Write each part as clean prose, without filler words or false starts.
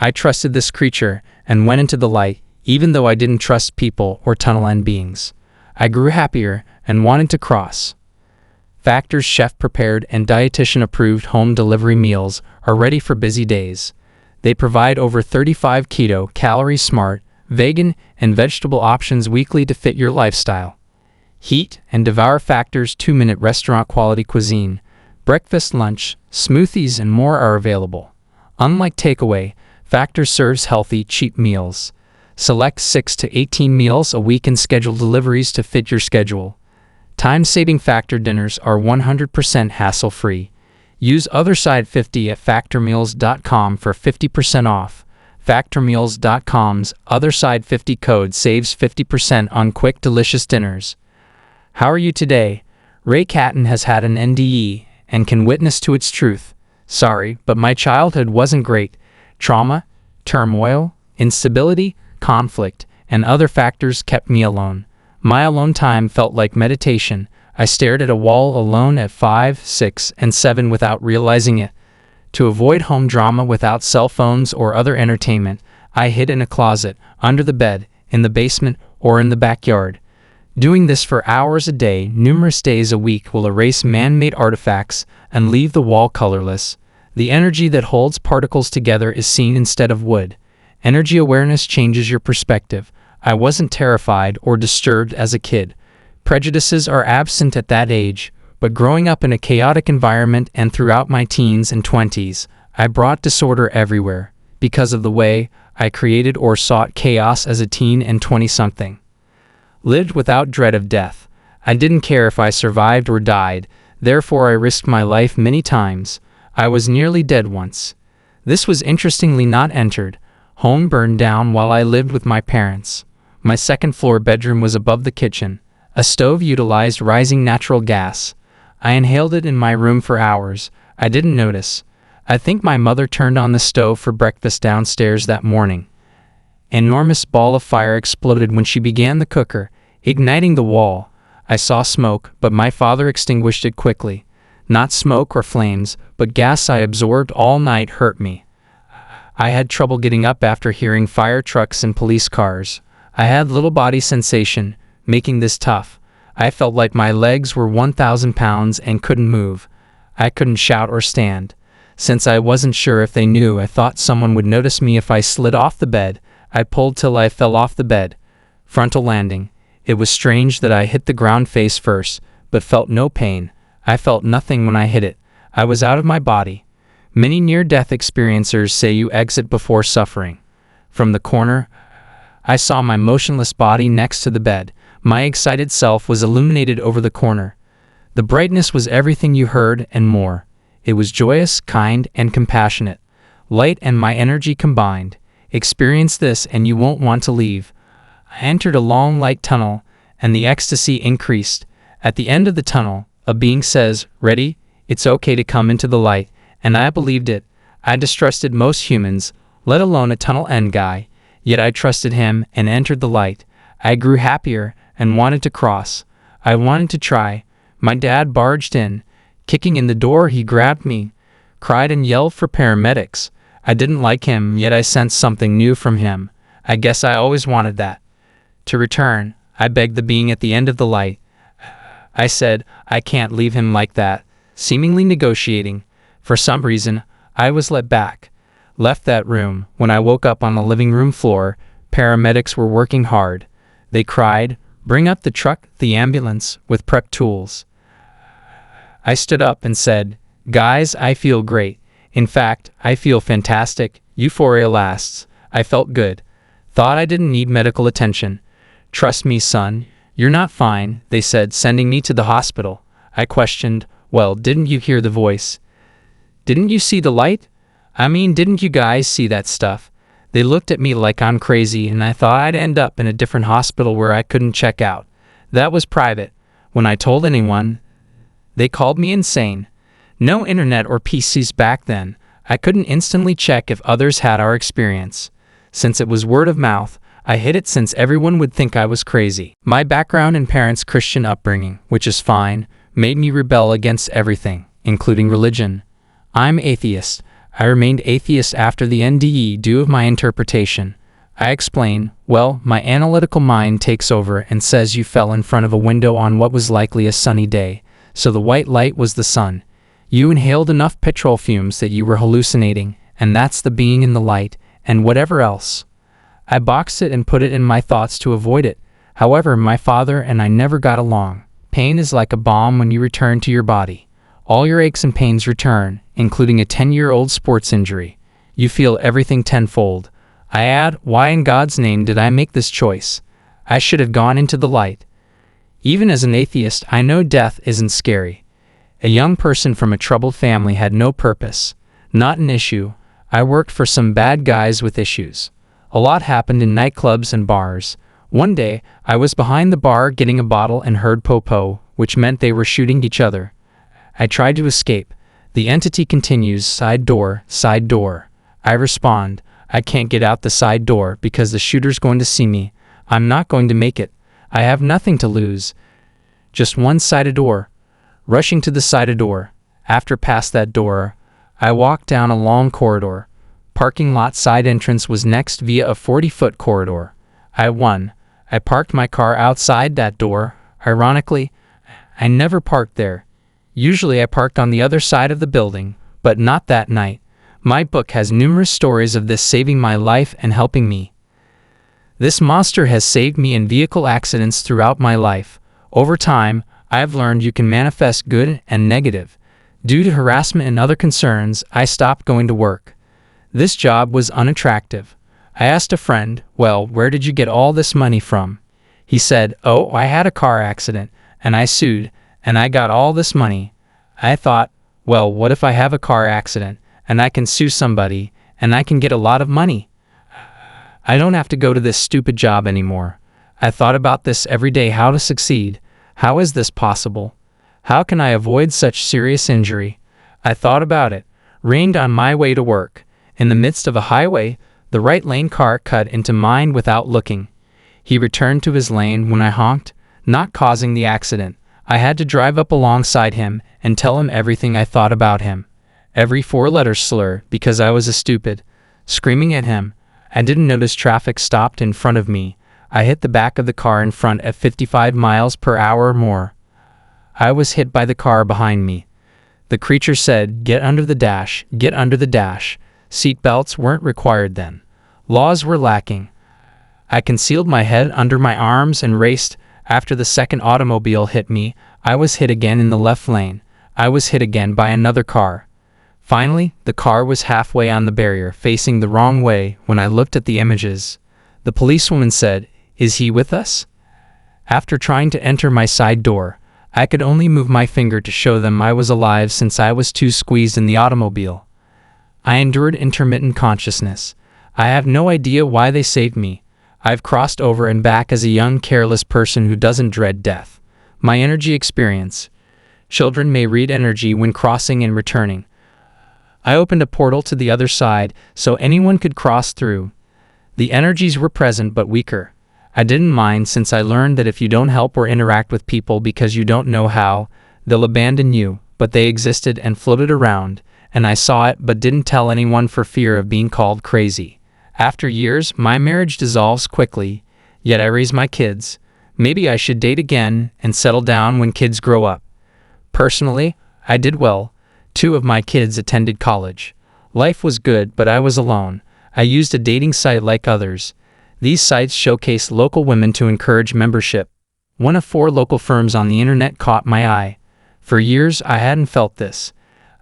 I trusted this creature and went into the light, even though I didn't trust people or tunnel end beings. I grew happier and wanted to cross. Factor's chef-prepared and dietitian-approved home delivery meals are ready for busy days. They provide over 35 keto, calorie-smart, vegan, and vegetable options weekly to fit your lifestyle. Heat and devour Factor's 2-minute restaurant-quality cuisine. Breakfast, lunch, smoothies, and more are available. Unlike takeaway, Factor serves healthy, cheap meals. Select 6 to 18 meals a week and schedule deliveries to fit your schedule. Time-saving Factor dinners are 100% hassle-free. Use OtherSide50 at factormeals.com for 50% off. Factormeals.com's OtherSide50 code saves 50% on quick, delicious dinners. How are you today? Ray Catton has had an NDE and can witness to its truth. Sorry, but my childhood wasn't great. Trauma, turmoil, instability, conflict, and other factors kept me alone. My alone time felt like meditation. I stared at a wall alone at 5, 6, and 7 without realizing it. To avoid home drama without cell phones or other entertainment, I hid in a closet, under the bed, in the basement, or in the backyard. Doing this for hours a day, numerous days a week, will erase man-made artifacts and leave the wall colorless. The energy that holds particles together is seen instead of wood. Energy awareness changes your perspective. I wasn't terrified or disturbed as a kid. Prejudices are absent at that age, but growing up in a chaotic environment and throughout my teens and 20s, I brought disorder everywhere because of the way I created or sought chaos as a teen and 20-something. Lived without dread of death. I didn't care if I survived or died, therefore I risked my life many times. I was nearly dead once. This was interestingly not entered. Home burned down while I lived with my parents. My second-floor bedroom was above the kitchen. A stove utilized rising natural gas. I inhaled it in my room for hours. I didn't notice. I think my mother turned on the stove for breakfast downstairs that morning. An enormous ball of fire exploded when she began the cooker, igniting the wall. I saw smoke, but my father extinguished it quickly. Not smoke or flames, but gas I absorbed all night hurt me. I had trouble getting up after hearing fire trucks and police cars. I had little body sensation, making this tough. I felt like my legs were 1,000 pounds and couldn't move. I couldn't shout or stand. Since I wasn't sure if they knew, I thought someone would notice me if I slid off the bed. I pulled till I fell off the bed. Frontal landing. It was strange that I hit the ground face first, but felt no pain. I felt nothing when I hit it. I was out of my body. Many near-death experiencers say you exit before suffering. From the corner, I saw my motionless body next to the bed. My excited self was illuminated over the corner. The brightness was everything you heard and more. It was joyous, kind, and compassionate. Light and my energy combined. Experience this and you won't want to leave. I entered a long light tunnel, and the ecstasy increased. At the end of the tunnel, a being says, "Ready? It's okay to come into the light," and I believed it. I distrusted most humans, let alone a tunnel end guy, yet I trusted him and entered the light. I grew happier and wanted to cross. I wanted to try. My dad barged in. Kicking in the door, he grabbed me, cried and yelled for paramedics. I didn't like him, yet I sensed something new from him. I guess I always wanted that. To return, I begged the being at the end of the light. I said, I can't leave him like that, seemingly negotiating. For some reason, I was let back. Left that room. When I woke up on the living room floor, paramedics were working hard. They cried, "Bring up the truck, the ambulance," with prep tools. I stood up and said, "Guys, I feel great. In fact, I feel fantastic. Euphoria lasts. I felt good. Thought I didn't need medical attention. Trust me, son. You're not fine," they said, sending me to the hospital. I questioned, "Well, didn't you hear the voice? Didn't you see the light? I mean, didn't you guys see that stuff?" They looked at me like I'm crazy, and I thought I'd end up in a different hospital where I couldn't check out. That was private. When I told anyone, they called me insane. No internet or PCs back then. I couldn't instantly check if others had our experience. Since it was word of mouth, I hid it since everyone would think I was crazy. My background and parents' Christian upbringing, which is fine, made me rebel against everything, including religion. I'm atheist. I remained atheist after the NDE due of my interpretation. I explain, well, my analytical mind takes over and says you fell in front of a window on what was likely a sunny day, so the white light was the sun. You inhaled enough petrol fumes that you were hallucinating, and that's the being in the light, and whatever else. I boxed it and put it in my thoughts to avoid it. However, my father and I never got along. Pain is like a bomb when you return to your body. All your aches and pains return, including a 10-year-old sports injury. You feel everything tenfold. I add, why in God's name did I make this choice? I should have gone into the light. Even as an atheist, I know death isn't scary. A young person from a troubled family had no purpose. Not an issue. I worked for some bad guys with issues. A lot happened in nightclubs and bars. One day, I was behind the bar getting a bottle and heard po-po, which meant they were shooting each other. I tried to escape. The entity continues, side door, side door. I respond, I can't get out the side door because the shooter's going to see me. I'm not going to make it. I have nothing to lose. Just one sided door. Rushing to the sided door. After past that door, I walked down a long corridor. Parking lot side entrance was next via a 40-foot corridor. I won. I parked my car outside that door. Ironically, I never parked there. Usually I parked on the other side of the building, but not that night. My book has numerous stories of this saving my life and helping me. This monster has saved me in vehicle accidents throughout my life. Over time, I have learned you can manifest good and negative. Due to harassment and other concerns, I stopped going to work. This job was unattractive. I asked a friend, well, where did you get all this money from? He said, oh, I had a car accident, and I sued, and I got all this money. I thought, well, what if I have a car accident, and I can sue somebody, and I can get a lot of money? I don't have to go to this stupid job anymore. I thought about this every day, how to succeed. How is this possible? How can I avoid such serious injury? I thought about it. Rained on my way to work. In the midst of a highway, the right lane car cut into mine without looking. He returned to his lane when I honked, not causing the accident. I had to drive up alongside him and tell him everything I thought about him. Every four-letter slur, because I was a stupid. Screaming at him. I didn't notice traffic stopped in front of me. I hit the back of the car in front at 55 miles per hour or more. I was hit by the car behind me. The creature said, get under the dash, get under the dash. Seat belts weren't required then. Laws were lacking. I concealed my head under my arms and raced. After the second automobile hit me, I was hit again in the left lane. I was hit again by another car. Finally, the car was halfway on the barrier, facing the wrong way. When I looked at the images, the policewoman said, is he with us? After trying to enter my side door, I could only move my finger to show them I was alive since I was too squeezed in the automobile. I endured intermittent consciousness. I have no idea why they saved me. I've crossed over and back as a young, careless person who doesn't dread death. My energy experience. Children may read energy when crossing and returning. I opened a portal to the other side so anyone could cross through. The energies were present but weaker. I didn't mind since I learned that if you don't help or interact with people because you don't know how, they'll abandon you, but they existed and floated around, and I saw it but didn't tell anyone for fear of being called crazy. After years, my marriage dissolves quickly, yet I raise my kids. Maybe I should date again and settle down when kids grow up. Personally, I did well. 2 of my kids attended college. Life was good, but I was alone. I used a dating site like others. These sites showcase local women to encourage membership. One of 4 local firms on the internet caught my eye. For years, I hadn't felt this.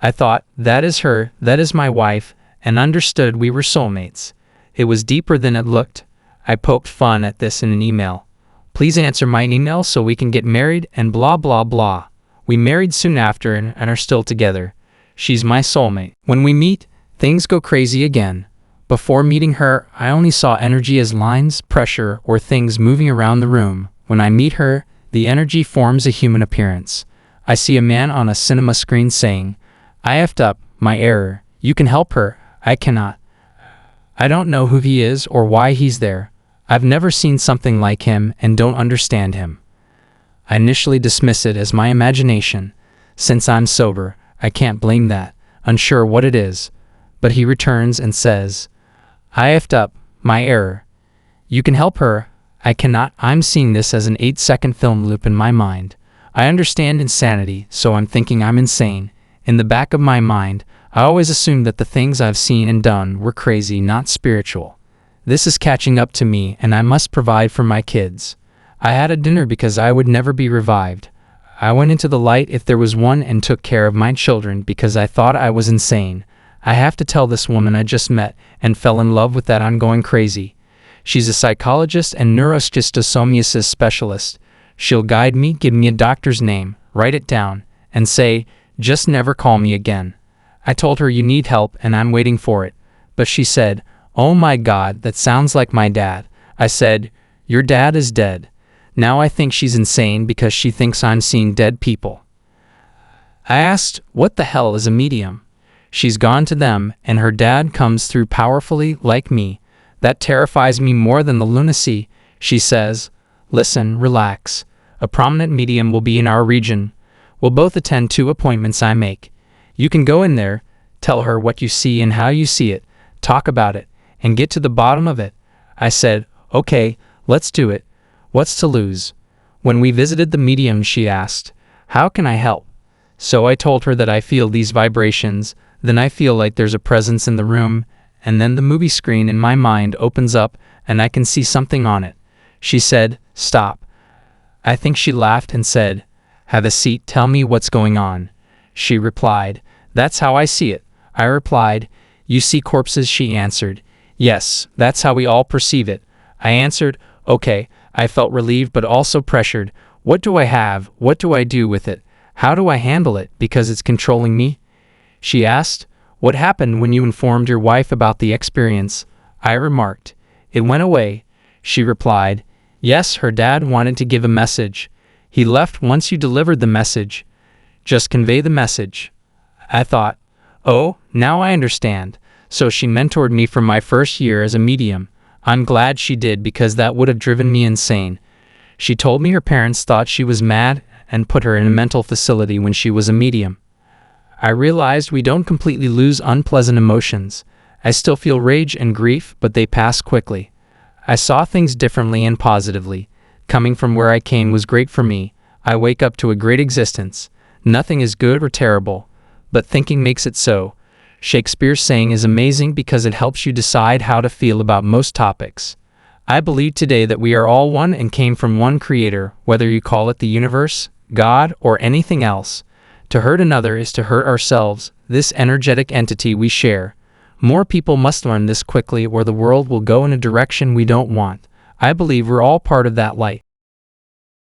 I thought, that is her, that is my wife, and understood we were soulmates. It was deeper than it looked. I poked fun at this in an email. Please answer my email so we can get married and blah blah blah. We married soon after and are still together. She's my soulmate. When we meet, things go crazy again. Before meeting her, I only saw energy as lines, pressure, or things moving around the room. When I meet her, the energy forms a human appearance. I see a man on a cinema screen saying, I effed up, my error. You can help her, I cannot. I don't know who he is or why he's there. I've never seen something like him and don't understand him. I initially dismiss it as my imagination. Since I'm sober, I can't blame that, unsure what it is. but he returns and says, I effed up, my error. You can help her, I cannot. I'm seeing this as an 8-second film loop in my mind. I understand insanity, so I'm thinking I'm insane. In the back of my mind, I always assumed that the things I've seen and done were crazy, not spiritual. This is catching up to me, and I must provide for my kids. I had a dinner because I would never be revived. I went into the light if there was one and took care of my children because I thought I was insane. I have to tell this woman I just met and fell in love with that I'm going crazy. She's a psychologist and neuroschistosomiasis specialist. She'll guide me, give me a doctor's name, write it down, and say, just never call me again. I told her you need help and I'm waiting for it. But she said, oh my God, that sounds like my dad. I said, your dad is dead. Now I think she's insane because she thinks I'm seeing dead people. I asked, what the hell is a medium? She's gone to them, and her dad comes through powerfully like me. That terrifies me more than the lunacy. She says, listen, relax. A prominent medium will be in our region. We'll both attend 2 appointments I make. You can go in there, tell her what you see and how you see it, talk about it, and get to the bottom of it. I said, okay, let's do it. What's to lose? When we visited the medium, she asked, how can I help? So I told her that I feel these vibrations, then I feel like there's a presence in the room, and then the movie screen in my mind opens up and I can see something on it. She said, stop. I think she laughed and said, have a seat, tell me what's going on. She replied, that's how I see it. I replied, you see corpses? She answered, yes, that's how we all perceive it. I answered, okay. I felt relieved but also pressured. What do I have? What do I do with it? How do I handle it because it's controlling me? She asked, what happened when you informed your wife about the experience? I remarked, it went away. She replied, yes, her dad wanted to give a message. He left once you delivered the message. Just convey the message. I thought, oh, now I understand. So she mentored me for my first year as a medium. I'm glad she did because that would have driven me insane. She told me her parents thought she was mad and put her in a mental facility when she was a medium. I realized we don't completely lose unpleasant emotions. I still feel rage and grief, but they pass quickly. I saw things differently and positively. Coming from where I came was great for me. I wake up to a great existence. Nothing is good or terrible, but thinking makes it so. Shakespeare's saying is amazing because it helps you decide how to feel about most topics. I believe today that we are all one and came from one creator, whether you call it the universe, God, or anything else. To hurt another is to hurt ourselves, this energetic entity we share. More people must learn this quickly or the world will go in a direction we don't want. I believe we're all part of that light.